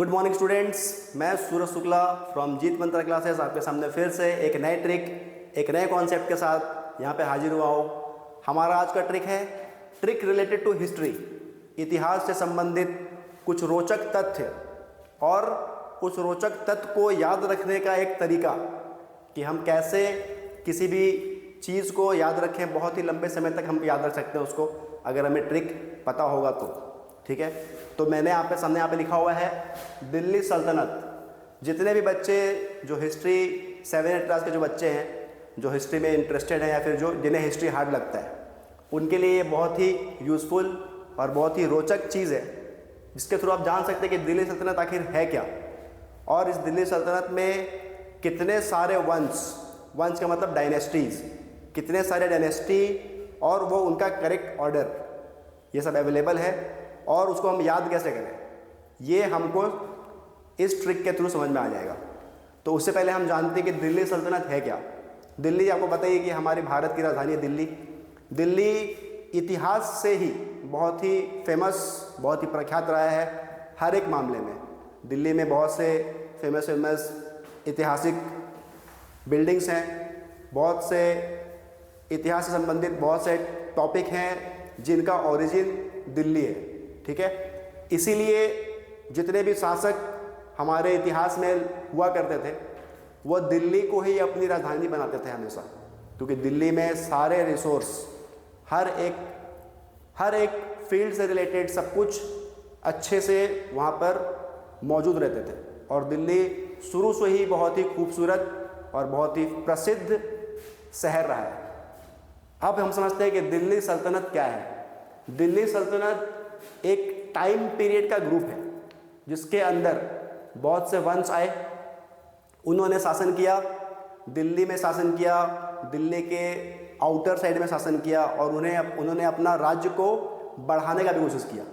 Good morning students, मैं Suraj Shukla from Jeet Mantra classes आपके सामने फिर से एक नए ट्रिक, एक नए कॉन्सेप्ट के साथ यहाँ पे हाजिर हुआ हूँ। हमारा आज का ट्रिक है ट्रिक रिलेटेड टू हिस्ट्री, इतिहास से संबंधित कुछ रोचक तथ्य और उस रोचक तथ्य को याद रखने का एक तरीका कि हम कैसे किसी भी चीज़ को याद रखें, बहुत ही लंबे समय तक हम याद रख सकते हैं उसको, अगर हमें ट्रिक पता होगा तो। ठीक है, तो मैंने आपके सामने यहाँ पे लिखा हुआ है दिल्ली सल्तनत। जितने भी बच्चे जो हिस्ट्री 7-8 क्लास के जो बच्चे हैं, जो हिस्ट्री में इंटरेस्टेड हैं या फिर जो जिन्हें हिस्ट्री हार्ड लगता है, उनके लिए ये बहुत ही यूज़फुल और बहुत ही रोचक चीज़ है, जिसके थ्रू आप जान सकते हैं कि दिल्ली सल्तनत आखिर है क्या, और इस दिल्ली सल्तनत में कितने सारे वंश का मतलब डायनेस्टीज़, कितने सारे डायनेस्टी और वो उनका करेक्ट ऑर्डर, ये सब अवेलेबल है। और उसको हम याद कैसे करें, ये हमको इस ट्रिक के थ्रू समझ में आ जाएगा। तो उससे पहले हम जानते हैं कि दिल्ली सल्तनत है क्या। दिल्ली आपको बताइए कि हमारी भारत की राजधानी है दिल्ली। दिल्ली इतिहास से ही बहुत ही फेमस, बहुत ही प्रख्यात रहा है हर एक मामले में। दिल्ली में बहुत से फेमस ऐतिहासिक बिल्डिंग्स हैं, बहुत से इतिहास से संबंधित बहुत से टॉपिक हैं जिनका ओरिजिन दिल्ली है। ठीक है, इसीलिए जितने भी शासक हमारे इतिहास में हुआ करते थे वो दिल्ली को ही अपनी राजधानी बनाते थे हमेशा, क्योंकि दिल्ली में सारे रिसोर्स, हर एक फील्ड से रिलेटेड सब कुछ अच्छे से वहाँ पर मौजूद रहते थे। और दिल्ली शुरू से ही बहुत ही खूबसूरत और बहुत ही प्रसिद्ध शहर रहा है। अब हम समझते हैं कि दिल्ली सल्तनत क्या है। दिल्ली सल्तनत एक टाइम पीरियड का ग्रुप है जिसके अंदर बहुत से वंश आए, उन्होंने शासन किया, दिल्ली में शासन किया, दिल्ली के आउटर साइड में शासन किया, और उन्होंने अपना राज्य को बढ़ाने का भी कोशिश किया।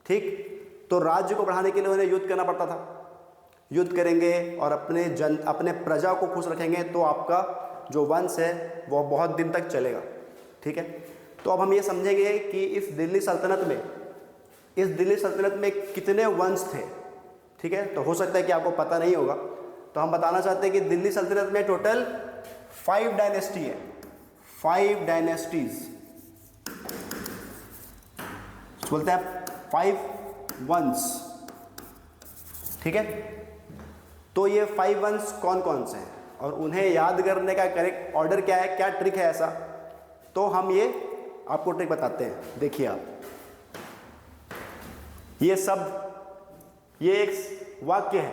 ठीक, तो राज्य को बढ़ाने के लिए उन्हें युद्ध करना पड़ता था। युद्ध करेंगे और अपने प्रजा को खुश रखेंगे तो आपका जो वंश है वो बहुत दिन तक चलेगा। ठीक है, तो अब हम ये समझेंगे कि इस दिल्ली सल्तनत में कितने वंश थे। ठीक है, तो हो सकता है कि आपको पता नहीं होगा, तो हम बताना चाहते हैं कि दिल्ली सल्तनत में टोटल 5 डायनेस्टी है, 5 डायनेस्टीज बोलते हैं, 5 वंश। ठीक है, तो ये 5 वंश कौन कौन से हैं और उन्हें याद करने का करेक्ट ऑर्डर क्या है, क्या ट्रिक है ऐसा, तो हम ये आपको ट्रिक बताते हैं। देखिए आप, ये एक वाक्य है,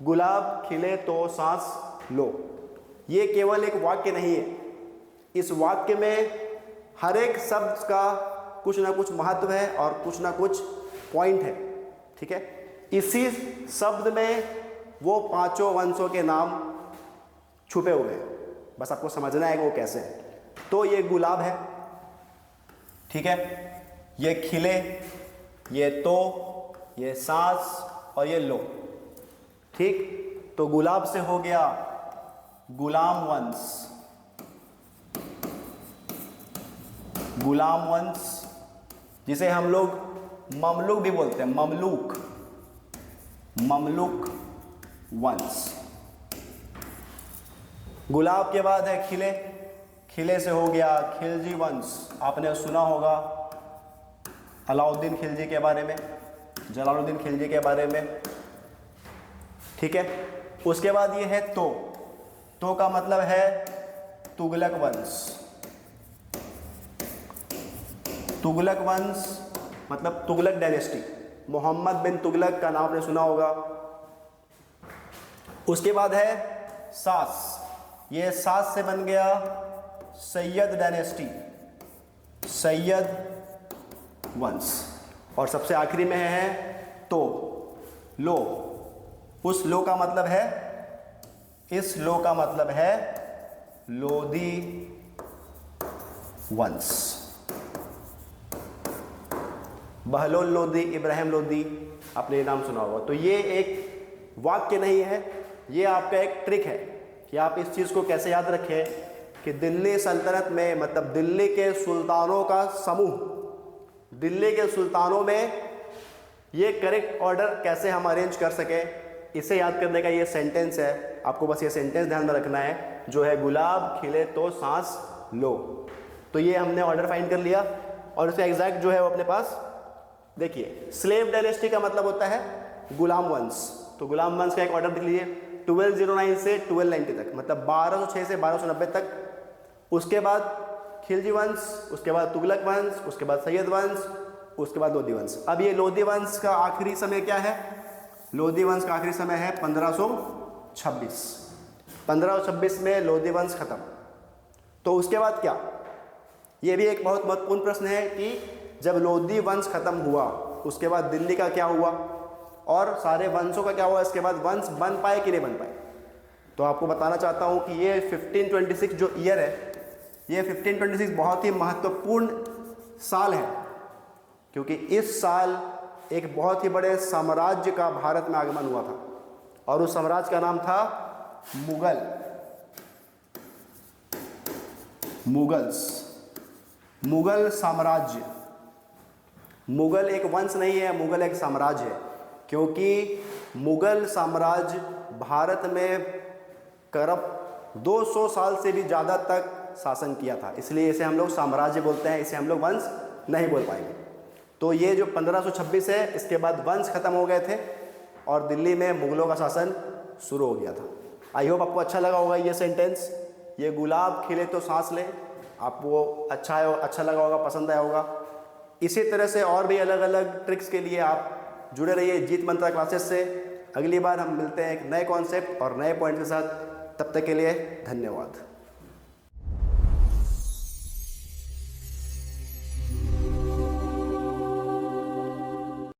गुलाब खिले तो सांस लो। ये केवल एक वाक्य नहीं है, इस वाक्य में हर एक शब्द का कुछ ना कुछ महत्व है और कुछ ना कुछ पॉइंट है। ठीक है, इसी शब्द में वो 5 वंशों के नाम छुपे हुए हैं, बस आपको समझना है कि वो कैसे है। तो ये गुलाब है, ठीक है, ये खिले, ये ये सांस और ये लो। ठीक, तो गुलाब से हो गया गुलाम वंश, गुलाम वंश जिसे हम लोग ममलूक भी बोलते हैं, ममलूक वंश। गुलाब के बाद है खिले, खिले से हो गया खिलजी वंश। आपने सुना होगा अलाउद्दीन खिलजी के बारे में, जलालुद्दीन खिलजी के बारे में। ठीक है, उसके बाद ये है तो का मतलब है तुगलक वंश। तुगलक वंश मतलब तुगलक डायनेस्टी, मोहम्मद बिन तुगलक का नाम आपने सुना होगा। उसके बाद है सास, ये सास से बन गया सैयद डायनेस्टी, सैयद वंश। और सबसे आखिरी में है लो, उस लो का मतलब है, इस लो का मतलब है लोधी वंश। बहलोल लोधी, इब्राहिम लोधी, आपने ये नाम सुना होगा। तो ये एक वाक्य नहीं है, ये आपका एक ट्रिक है कि आप इस चीज़ को कैसे याद रखें कि दिल्ली सल्तनत में, मतलब दिल्ली के सुल्तानों का समूह, दिल्ली के सुल्तानों में ये करेक्ट ऑर्डर कैसे हम अरेंज कर सके, इसे याद करने का ये सेंटेंस है। आपको बस ये सेंटेंस ध्यान में रखना है, जो है गुलाब खिले तो सांस लो। तो ये हमने ऑर्डर फाइंड कर लिया और इसका एग्जैक्ट जो है वो अपने पास देखिए, स्लेव डायनेस्टी का मतलब होता है गुलाम वंश। तो गुलाम वंश का एक ऑर्डर देख लीजिए 1209 से 1290 तक, मतलब 1206 से 1290 तक। उसके बाद खिलजी वंश, उसके बाद तुगलक वंश, उसके बाद सैयद वंश, उसके बाद लोधी वंश। अब ये लोधी वंश का आखिरी समय क्या है? लोधी वंश का आखिरी समय है 1526। 1526 में लोधी वंश खत्म। तो उसके बाद क्या? ये भी एक बहुत महत्वपूर्ण प्रश्न है कि जब लोधी वंश खत्म हुआ उसके बाद दिल्ली का क्या हुआ और सारे वंशों का क्या हुआ, इसके बाद वंश बन पाए कि नहीं बन पाए। तो आपको बताना चाहता हूं कि ये 1526 जो ईयर है, ये 1526 बहुत ही महत्वपूर्ण साल है, क्योंकि इस साल एक बहुत ही बड़े साम्राज्य का भारत में आगमन हुआ था और उस साम्राज्य का नाम था मुगल साम्राज्य। मुगल एक वंश नहीं है, मुगल एक साम्राज्य है, क्योंकि मुगल साम्राज्य भारत में करीब 200 साल से भी ज़्यादा तक शासन किया था, इसलिए इसे हम लोग साम्राज्य बोलते हैं, इसे हम लोग वंश नहीं बोल पाएंगे। तो ये जो 1526 है, इसके बाद वंश खत्म हो गए थे और दिल्ली में मुगलों का शासन शुरू हो गया था। आई होप आपको अच्छा लगा होगा ये सेंटेंस, ये गुलाब खिले तो सांस ले, आपको अच्छा लगा होगा, पसंद आया होगा। इसी तरह से और भी अलग अलग ट्रिक्स के लिए आप जुड़े रहिए जीत मंत्रा क्लासेस से। अगली बार हम मिलते हैं एक नए कॉन्सेप्ट और नए पॉइंट के साथ, तब तक के लिए धन्यवाद।